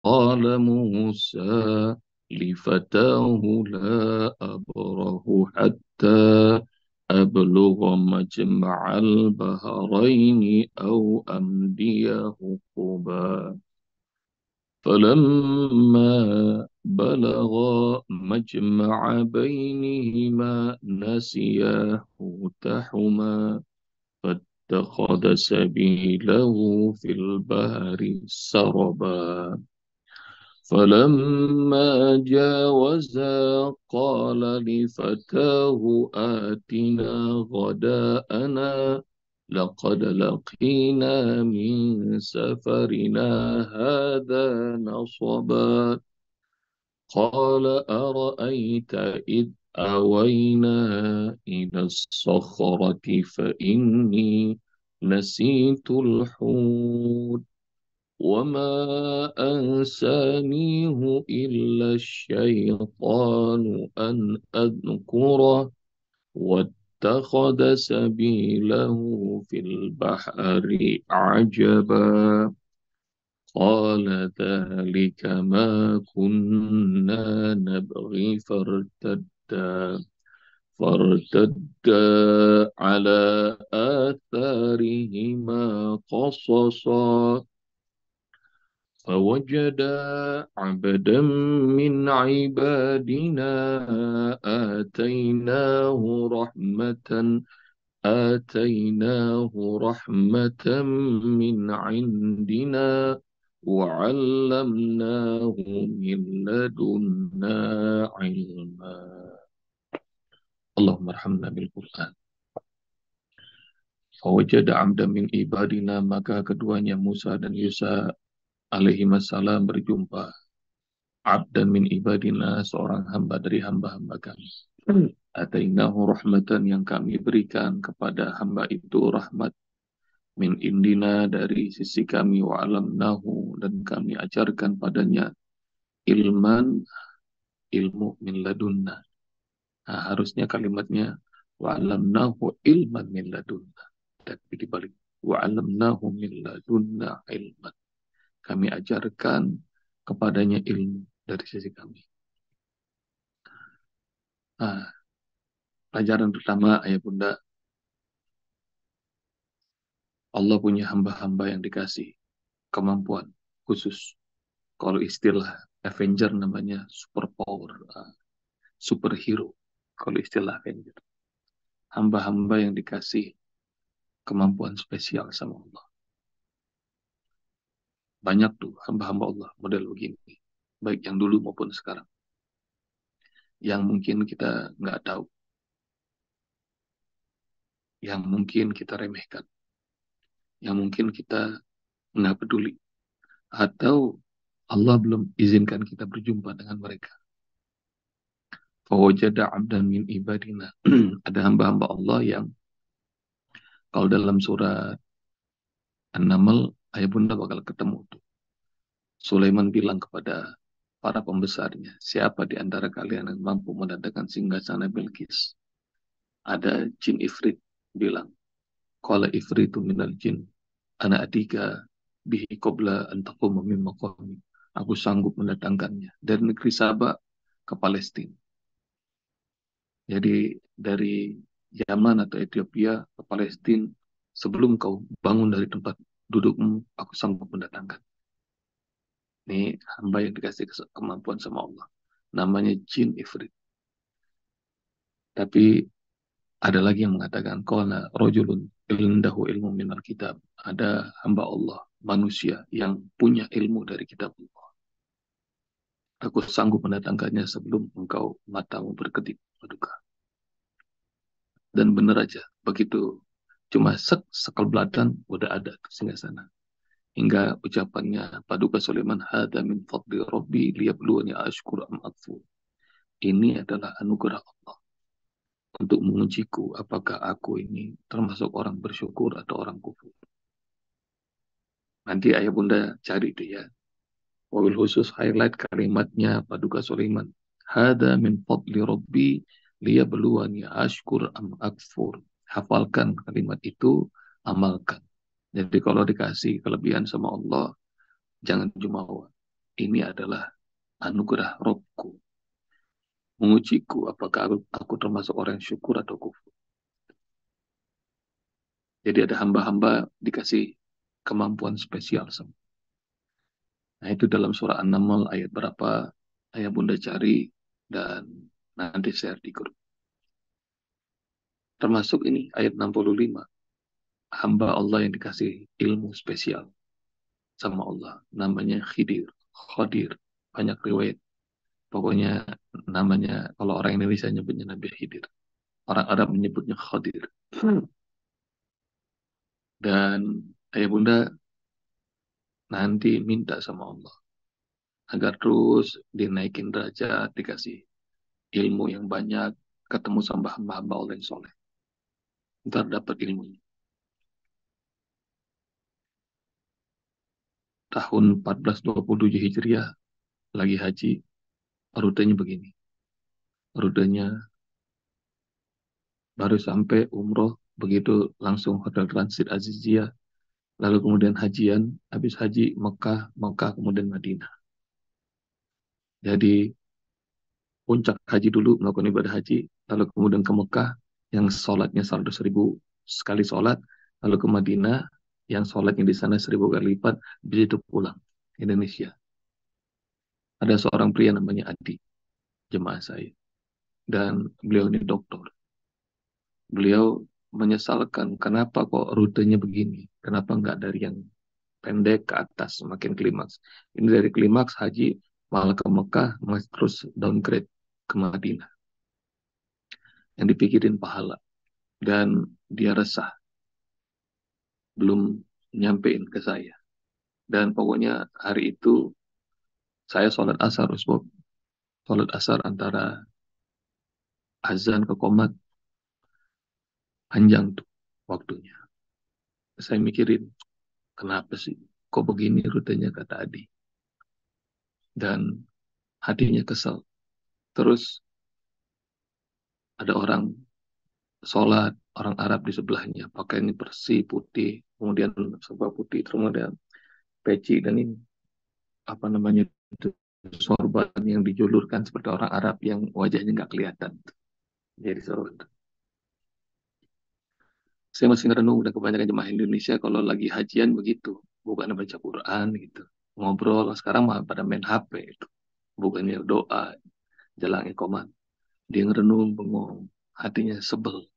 قال موسى لفتاه لا أبره حتى أبلغ مجمع البحرين أو أمضي حقبا فلما بلغا مجمع بينهما نسيا حوتهما فاتخذ سبيله في البحر سربا فلما جاوزا قال لفتاه آتنا غداءنا لقد لقينا من سفرنا هذا نصبا قال أرأيت إذ أوينا إلى الصخرة فإني نسيت الحوت وما أنسانيه إلا الشيطان أن أذكره واتخذ سبيله في البحر عجبا قال ذلك ما كنا نبغي فارتدا على آثارهما قصصا فوجدا عبدا من عبادنا آتيناه رحمة آتيناه رحمة من عندنا وعلمناه من لدنا علما اللهم ارحمنا بالقرآن فوجد عبدا من عبادنا maka keduanya Musa dan Yusa alaihi salam berjumpa abdan min ibadina seorang hamba dari hamba-hamba kami. Atainahu rahmatan yang kami berikan kepada hamba itu rahmat min indina dari sisi kami wa alamnahu dan kami ajarkan padanya ilman ilmu min ladunna. Nah, harusnya kalimatnya wa alamnahu ilman min ladunna. Tapi dibalik wa alamnahu min ladunna ilman. Kami ajarkan kepadanya ilmu dari sisi kami. Nah, pelajaran pertama ayah bunda, Allah punya hamba-hamba yang dikasih kemampuan khusus. Kalau istilah Avenger namanya super power, superhero. Kalau istilah Avenger. Hamba-hamba yang dikasih kemampuan spesial sama Allah. Banyak tuh hamba-hamba Allah model begini. Baik yang dulu maupun sekarang. Yang mungkin kita nggak tahu. Yang mungkin kita remehkan. Yang mungkin kita nggak peduli. Atau Allah belum izinkan kita berjumpa dengan mereka. Fawajada abdan min ibadina. Ada hamba-hamba Allah yang kalau dalam surat An-Naml, ayah bunda bakal ketemu tuh. Sulaiman bilang kepada para pembesarnya, siapa di antara kalian yang mampu mendatangkan singgasana Bilqis? Ada jin ifrit bilang, qala ifritu minal jin, ana atika bihi qabla an taquma min maqami. Aku sanggup mendatangkannya dari negeri Sabah ke Palestina. Jadi dari Yaman atau Ethiopia ke Palestina, sebelum kau bangun dari tempat dudukmu, aku sanggup mendatangkan. Ini hamba yang dikasih kemampuan sama Allah. Namanya jin ifrit. Tapi ada lagi yang mengatakan, qala rajulun indahu ilmu minal kitab. Ada hamba Allah, manusia yang punya ilmu dari kitab Allah. Aku sanggup mendatangkannya sebelum engkau matamu berkedip berduka. Dan benar aja, begitu cuma sekelebatan udah ada singgasana. Hingga ucapannya Paduka Sulaiman, hada min fadli rabbi liyabluwani ashkur am akfur. Ini adalah anugerah Allah untuk mengujiku apakah aku ini termasuk orang bersyukur atau orang kufur. Nanti ayah bunda cari itu ya. Wabil khusus highlight kalimatnya Paduka Sulaiman. Hada min fadli rabbi liyabluwani ashkur am akfur. Hafalkan kalimat itu, amalkan. Jadi kalau dikasih kelebihan sama Allah, jangan jumawa. ini adalah anugerah Robku, mengujiku apakah aku termasuk orang yang syukur atau kufur. Jadi ada hamba-hamba dikasih kemampuan spesial sama. Nah itu dalam surah An-Naml ayat berapa, ayat Bunda cari dan nanti share di grup. Termasuk ini ayat 65, hamba Allah yang dikasih ilmu spesial sama Allah, namanya Khidir, Khodir, banyak riwayat. Pokoknya namanya, kalau orang Indonesia nyebutnya Nabi Khidir, orang Arab menyebutnya Khodir. Dan ayah bunda nanti minta sama Allah agar terus dinaikin derajat, dikasih ilmu yang banyak, ketemu sama hamba-hamba Allah yang soleh. Ntar dapat ilmunya. Tahun 1427 Hijriah, lagi haji, rutenya begini. Rutenya baru sampai umroh, begitu langsung hotel transit Azizia, lalu kemudian hajian, habis haji Mekah, Mekah kemudian Madinah. Jadi puncak haji dulu melakukan ibadah haji, lalu kemudian ke Mekah yang sholatnya 100.000 sekali sholat, lalu ke Madinah yang sholatnya di sana 1.000 kali lipat, begitu pulang ke Indonesia. Ada seorang pria namanya Adi, jemaah saya, dan beliau ini dokter. Beliau menyesalkan kenapa kok rutenya begini, kenapa nggak dari yang pendek ke atas semakin klimaks. Ini dari klimaks haji malah ke Mekah masih terus downgrade ke Madinah. Yang dipikirin pahala dan dia resah belum nyampein ke saya. Dan pokoknya hari itu saya sholat asar, Usbok. Sholat asar antara azan ke qomat, panjang tuh waktunya. Saya mikirin, kenapa sih? Kok begini rutenya, kata Adi. Dan hatinya kesel. Terus ada orang sholat, orang Arab di sebelahnya, pakaiannya bersih, putih, kemudian serba putih, kemudian peci dan ini, apa namanya, itu sorban yang dijulurkan seperti orang Arab yang wajahnya nggak kelihatan. Jadi sorban. Saya masih ngerenung, udah kebanyakan jemaah Indonesia kalau lagi hajian begitu, bukan baca Quran gitu, ngobrol. Sekarang mah pada main HP itu, bukannya doa, jalan iqamah. Dia ngerenung, bengong, hatinya sebel,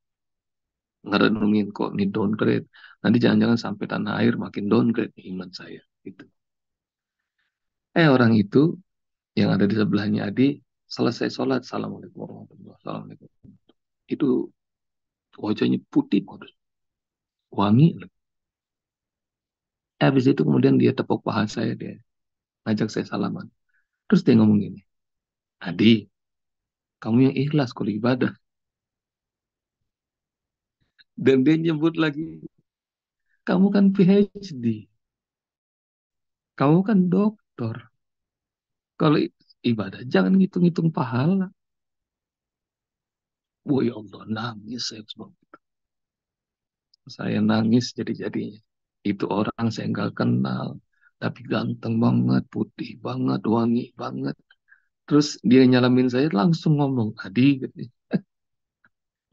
ngerenungin kok ini downgrade. Nanti jangan-jangan sampai tanah air makin downgrade iman saya. Gitu. Orang itu yang ada di sebelahnya Adi selesai sholat, Assalamualaikum warahmatullahi wabarakatuh. Itu wajahnya putih, wangi. Habis itu kemudian dia tepuk paha saya, dia ngajak saya salaman. Terus dia ngomong gini, Adi, kamu yang ikhlas kalau ibadah. Dan dia nyebut lagi, kamu kan PhD, kamu kan doktor. Kalau ibadah, jangan ngitung-ngitung pahala. Wah ya Allah, nangis saya. Saya nangis jadi-jadinya. Itu orang saya nggak kenal, tapi ganteng banget, putih banget, wangi banget. Terus dia nyalamin saya, langsung ngomong, Adi, katanya.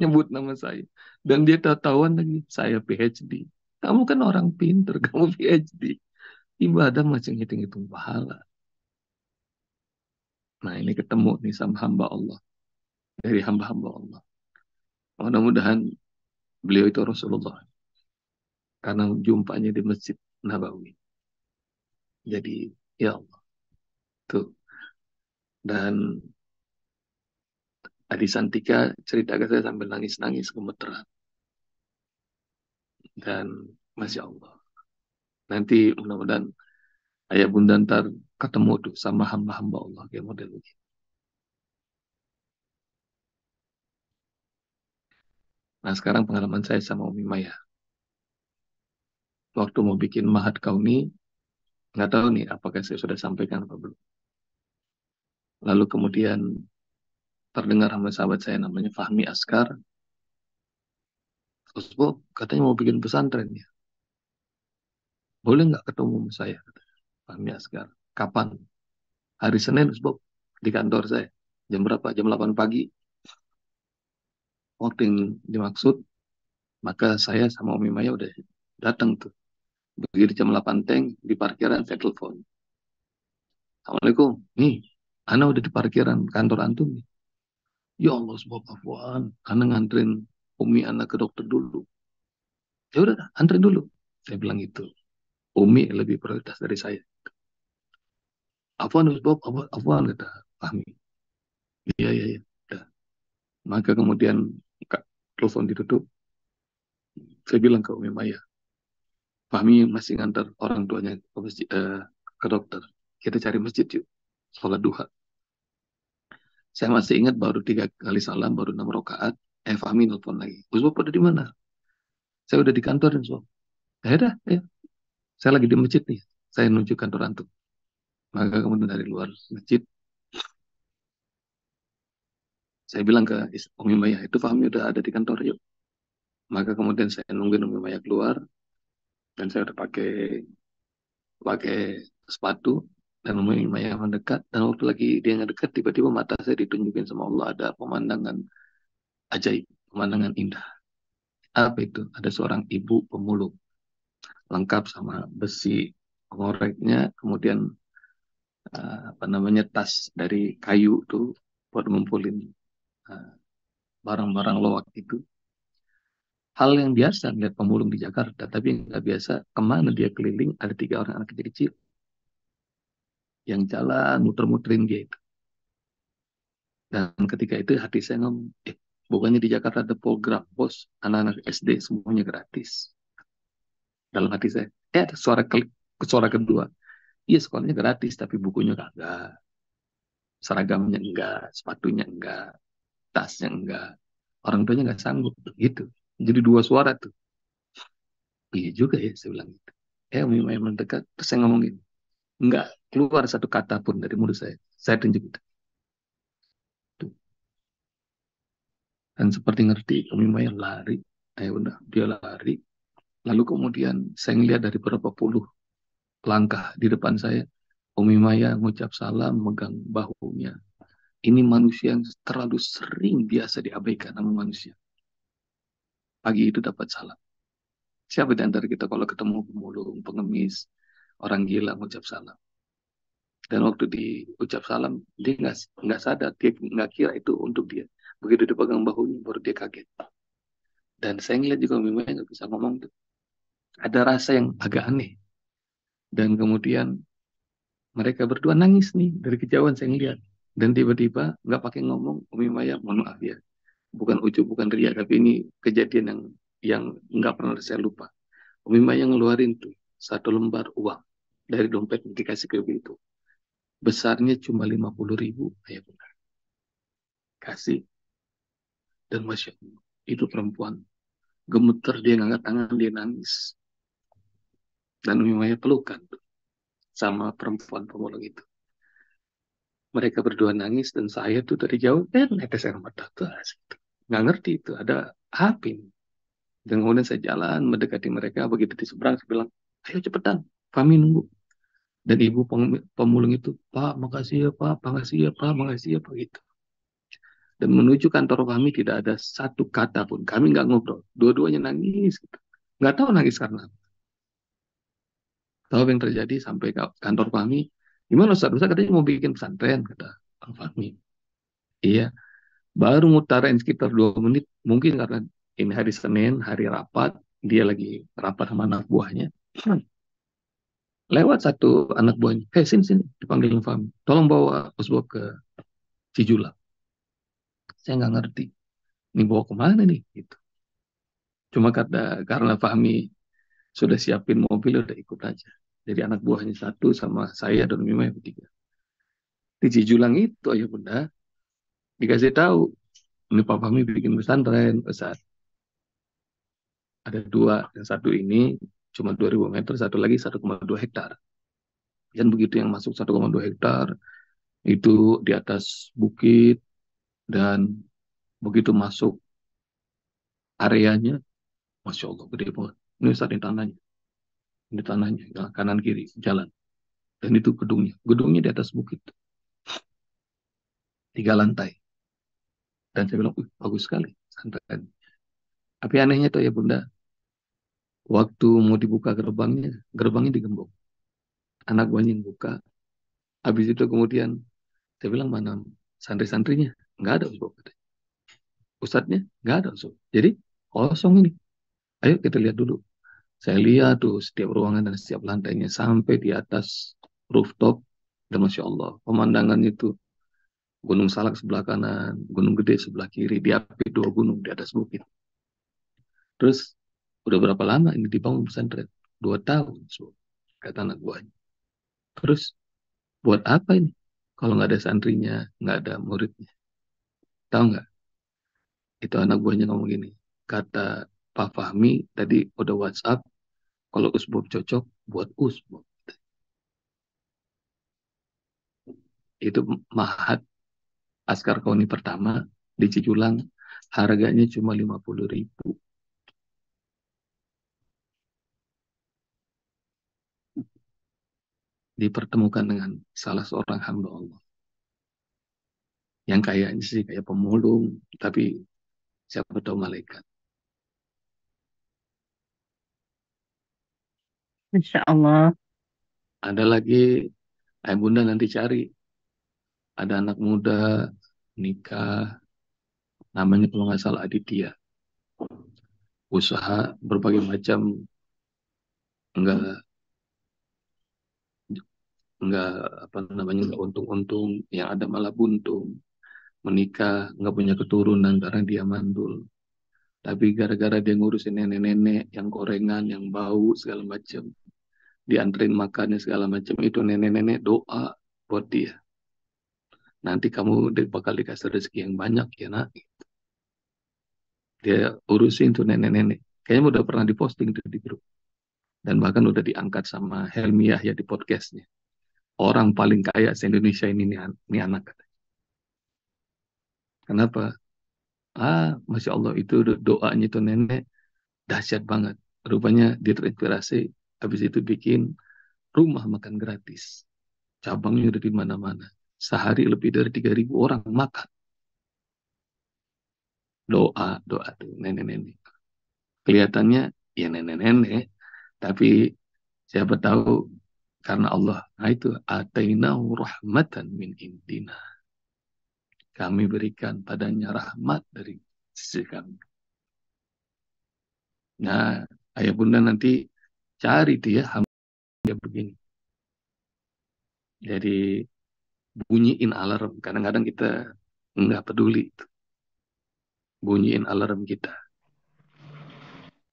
Nyebut nama saya. Dan dia tahu-tahuan lagi, saya PhD. Kamu kan orang pinter, kamu PhD. Ibadah macam hitung-hitung pahala. Nah ini ketemu nih sama hamba Allah. Dari hamba-hamba Allah. Mudah-mudahan beliau itu Rasulullah. Karena jumpanya di Masjid Nabawi. Jadi ya Allah. Tuh. Dan Adi Santika cerita ke saya sambil nangis-nangis gemeteran. Dan Masya Allah. Nanti mudah-mudahan ayah bunda ntar ketemu tuh sama hamba-hamba Allah. Kayak model begini. Nah sekarang pengalaman saya sama Umi Maya. Waktu mau bikin Mahat Kauni, nggak tahu nih apakah saya sudah sampaikan apa belum. Lalu kemudian terdengar sama sahabat saya namanya Fahmi Askar. Terus Bu, katanya mau bikin pesantren ya. Boleh nggak ketemu sama saya? Kata Fahmi Askar. Kapan? Hari Senin, Bob, di kantor saya. Jam berapa? Jam 8 pagi. Waktu yang dimaksud, maka saya sama Umi Maya udah datang tuh. Begitu jam 8 teng, di parkiran saya telepon. Assalamualaikum. Nih, Ana udah di parkiran kantor antum nih. Ya Allah, sebab Afwan. Ana nganterin Umi Ana ke dokter dulu. Ya udah, anterin dulu. Saya bilang gitu. Umi lebih prioritas dari saya. Afwan, sebab Afwan, kata Fahmi. Iya, iya, iya. Ya. Maka kemudian telepon ditutup. Saya bilang ke Umi Maya, Fahmi masih ngantar orang tuanya ke, masjid, ke dokter. Kita cari masjid yuk. Sholat duha. Saya masih ingat baru 3 kali salam, baru 6 rakaat. Fahmi nelfon lagi. Gus Bob ada di mana? Saya udah di kantor, dan Bob. Ya udah, ya. Saya lagi di masjid nih. Saya menuju kantor antum. Maka kemudian dari luar masjid, saya bilang ke Umi Maya, itu Fahmi udah ada di kantor yuk. Maka kemudian saya nungguin Umi Maya keluar, dan saya udah pakai pakai sepatu, dan Umi Maya mendekat. Dan waktu lagi dia ngedekat, tiba-tiba mata saya ditunjukin sama Allah ada pemandangan ajaib, pemandangan indah. Apa itu? Ada seorang ibu pemulung, lengkap sama besi pengoreknya, kemudian apa namanya tas dari kayu tuh buat ngumpulin uh, barang-barang loak itu. Hal yang biasa lihat pemulung di Jakarta, tapi nggak biasa kemana dia keliling ada 3 orang anak kecil-kecil yang jalan muter-muterin dia itu. Dan ketika itu hati saya ngomong, bukannya di Jakarta ada program bos, anak-anak SD semuanya gratis. Dalam hati saya, ada suara kedua, iya sekolahnya gratis, tapi bukunya kagak, seragamnya enggak, sepatunya enggak, tasnya enggak, orang tuanya enggak sanggup, gitu. Jadi 2 suara tuh. Iya juga ya, saya bilang gitu. Umi Maya mendekat, terus saya ngomongin, enggak keluar satu kata pun dari mulut saya. Saya tunjuk itu. Tuh. Dan seperti ngerti, Umi Maya lari. Ayo udah, dia lari. Lalu kemudian saya ngeliat dari berapa puluh langkah di depan saya, Umi Maya ngucap salam, megang bahunya. Ini manusia yang terlalu sering biasa diabaikan sama manusia. Pagi itu dapat salam. Siapa di antara kita kalau ketemu pemulung, pengemis, orang gila ngucap salam. Dan waktu diucap salam, dia nggak sadar, dia nggak kira itu untuk dia. Begitu dipegang bahunya, baru dia kaget. Dan saya ngeliat juga Umi Maya nggak bisa ngomong tuh. Ada rasa yang agak aneh. Dan kemudian mereka berdua nangis nih dari kejauhan saya ngeliat. Dan tiba-tiba nggak pakai ngomong, Umi Maya, mohon maaf ya, bukan ujub, bukan ria, tapi ini kejadian yang nggak pernah saya lupa. Umi Maya ngeluarin tuh 1 lembar uang dari dompet dikasih ke ibu itu. Besarnya cuma 50.000, ya benar. Kasih, dan Masya Allah, itu perempuan. Gemeter dia ngangkat tangan, dia nangis. Dan Umi Maya pelukan tuh, sama perempuan pemulung itu. Mereka berdua nangis, dan saya tuh dari jauh, netes air mata tuh. Nggak ngerti itu, ada apa ini. Dan kemudian saya jalan mendekati mereka, begitu di seberang, saya bilang, ayo cepetan, kami nunggu. Dan ibu pemulung itu, Pak, makasih ya Pak, makasih ya Pak, makasih ya Pak, gitu. Dan menuju kantor kami tidak ada satu kata pun. Kami nggak ngobrol. Dua-duanya nangis. Gitu. Nggak tahu nangis karena apa. Tahu apa yang terjadi sampai ke kantor kami. Gimana Ustaz? Ustaz katanya mau bikin pesantren, kata Bang Fahmi. Iya, baru ngutarain sekitar 2 menit. Mungkin karena ini hari Senin, hari rapat. Dia lagi rapat sama anak buahnya. Lewat satu anak buahnya. Hei, sini, dipanggil Fahmi. Tolong bawa Usbok ke Cijulang. Saya nggak ngerti. Ini bawa kemana nih? Gitu. Cuma karena Fahmi sudah siapin mobil, udah ikut aja. Jadi anak buahnya satu sama saya dan Mima yang bertiga. Di Cijulang itu ayo bunda dikasih tahu, ini Pak Fahmi bikin pesantren, pesat. Ada dua, yang satu ini cuma 2.000 meter, satu lagi 1,2 hektar. Dan begitu yang masuk 1,2 hektar, itu di atas bukit, dan begitu masuk areanya, Masya Allah, gede banget. Ini saat ini tanahnya, kanan kiri, jalan. Dan itu gedungnya di atas bukit. 3 lantai. Dan saya bilang, bagus sekali. Santai. Tapi anehnya tuh ya Bunda, waktu mau dibuka gerbangnya digembok. Anak buahnya yang buka. Habis itu kemudian saya bilang, mana santri-santrinya? Nggak ada, Ustaz. Ustadznya? Nggak ada, Ustaz. Jadi kosong ini. Ayo kita lihat dulu. Saya lihat tuh setiap ruangan dan setiap lantainya sampai di atas rooftop. Dan Masya Allah, pemandangan itu Gunung Salak sebelah kanan, Gunung Gede sebelah kiri, diapit 2 gunung di atas bukit. Terus udah berapa lama ini dibangun pesantren? 2 tahun, Ustaz, kata anak buahnya. Terus buat apa ini? Kalau nggak ada santrinya, nggak ada muridnya. Tahu nggak? Itu anak buahnya ngomong gini. Kata Pak Fahmi tadi udah WhatsApp, kalau Usbub cocok, buat Usbub. Itu Mahat Askar Kauni pertama di Cijulang, harganya cuma 50.000. Dipertemukan dengan salah seorang hamba Allah. Yang kayaknya sih kayak pemulung, tapi siapa tahu malaikat. Masya Allah. Ada lagi, Bunda nanti cari. Ada anak muda nikah, namanya kalau nggak salah Aditya. Usaha berbagai macam, nggak nggak apa namanya, nggak untung-untung, yang ada malah buntung. Menikah nggak punya keturunan karena dia mandul. Tapi gara-gara dia ngurusin nenek-nenek yang gorengan, yang bau segala macam, dianterin makannya segala macam, itu nenek-nenek doa buat dia. Nanti kamu bakal dikasih rezeki yang banyak ya nak. Dia urusin tuh nenek-nenek. Kayaknya udah pernah diposting tuh di grup. Dan bahkan udah diangkat sama Helmi Yahya di podcastnya. Orang paling kaya se-Indonesia ini anak. Kenapa? Masya Allah, itu doanya itu nenek dahsyat banget. Rupanya dia terinspirasi, habis itu bikin rumah makan gratis. Cabangnya udah di mana-mana. Sehari lebih dari 3.000 orang makan. Doa tuh nenek-nenek. Kelihatannya ya nenek-nenek, tapi siapa tahu karena Allah. Nah itu, atainahu rahmatan min indina. Kami berikan padanya rahmat dari sisi kami. Nah, ayah bunda nanti cari dia hamba begini. Jadi bunyiin alarm. Kadang-kadang kita nggak peduli. Bunyiin alarm kita.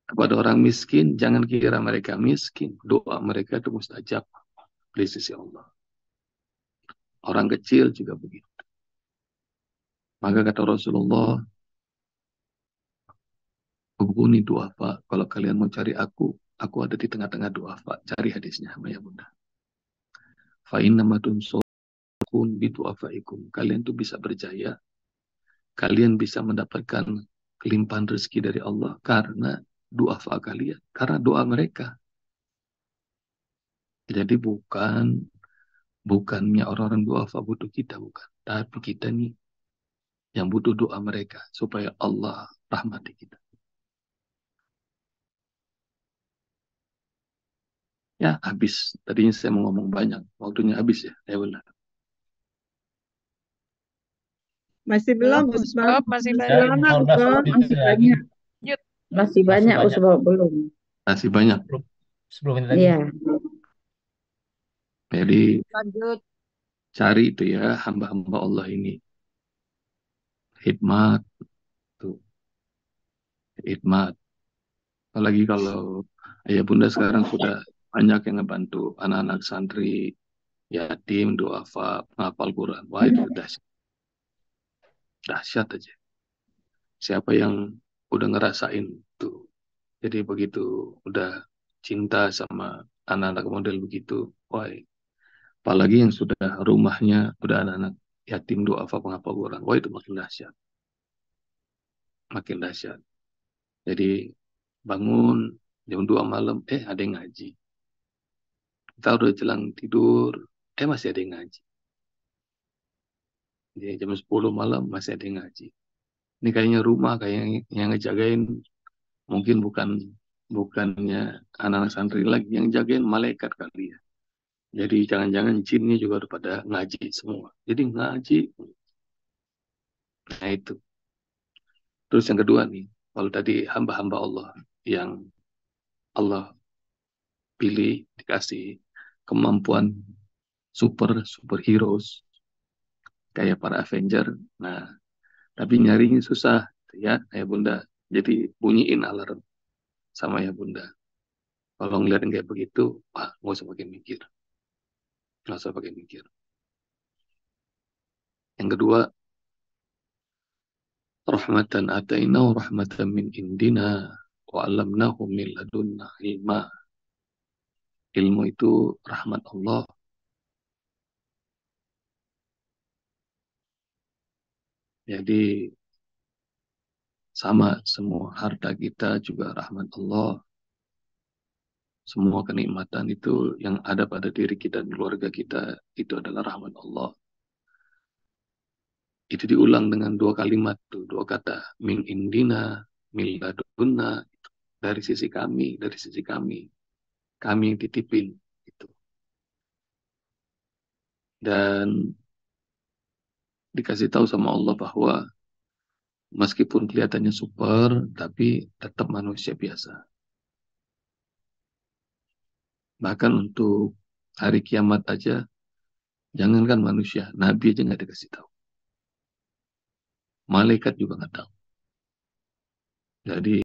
Kepada orang miskin, jangan kira mereka miskin. Doa mereka itu mustajab di sisi Allah. Orang kecil juga begitu. Maka kata Rasulullah, hubungi duafa. Kalau kalian mau cari aku ada di tengah-tengah duafa. Cari hadisnya, ya bunda. Fa'innama tunsokun biduafaikum. Kalian tuh bisa berjaya. Kalian bisa mendapatkan kelimpahan rezeki dari Allah karena duafa kalian. Karena doa mereka. Jadi bukannya orang-orang duafa butuh kita, bukan. Tapi kita nih yang butuh doa mereka supaya Allah rahmati kita. Ya, habis. Tadinya saya mau ngomong banyak. Waktunya habis ya. Ya benar. Masih Belum, belum, Usbab. Ustaz, masih Masih banyak. Ya, lama, 15 Usbab. menit Masih lagi. banyak. Yuk, Masih Masih banyak, banyak. Usbab. Belum. Masih banyak. 10 menit lagi. Iya. Jadi lanjut. cari itu ya hamba-hamba Allah ini. Hikmat. Tuh. Hikmat. Apalagi kalau ayah bunda sekarang sudah banyak yang ngebantu anak-anak santri, yatim, duafa, penghafal Quran. Wah itu dahsyat. Dahsyat aja. Siapa yang udah ngerasain tuh. Jadi begitu udah cinta sama anak-anak model begitu. Wah, apalagi yang sudah rumahnya udah anak-anak yatim duafa penghafal Quran. Wah itu makin dahsyat. Makin dahsyat. Jadi bangun jam 2 malam, ada yang ngaji. Kita udah jelang tidur, masih ada yang ngaji. Jadi jam 10 malam masih ada yang ngaji. Ini kayaknya rumah kayak yang ngejagain mungkin bukannya anak-anak santri lagi, yang jagain malaikat kali ya. Jadi jangan-jangan jinnya juga udah pada ngaji semua. Jadi ngaji, nah itu. Terus yang kedua nih, kalau tadi hamba-hamba Allah yang Allah pilih dikasih kemampuan superheroes kayak para Avenger. Nah, tapi nyarinya susah ya, ya Bunda. Jadi bunyiin alarm sama ya Bunda. Kalau ngeliat yang kayak begitu, wah nggak usah pakai mikir, nggak usah pakai mikir. Yang kedua, rahmatan ataina wa rahmatan min indina wa alamnahu min ladunna ilma. Ilmu itu rahmat Allah. Jadi sama semua harta kita juga rahmat Allah. Semua kenikmatan itu yang ada pada diri kita dan keluarga kita itu adalah rahmat Allah. Itu diulang dengan dua kalimat tuh, dua kata, min indina, min ladunna, dari sisi kami, kami yang titipin itu. Dan dikasih tahu sama Allah bahwa meskipun kelihatannya super, tapi tetap manusia biasa. Bahkan untuk hari kiamat aja, jangankan manusia, Nabi aja nggak dikasih tahu. Malaikat juga nggak tahu. Jadi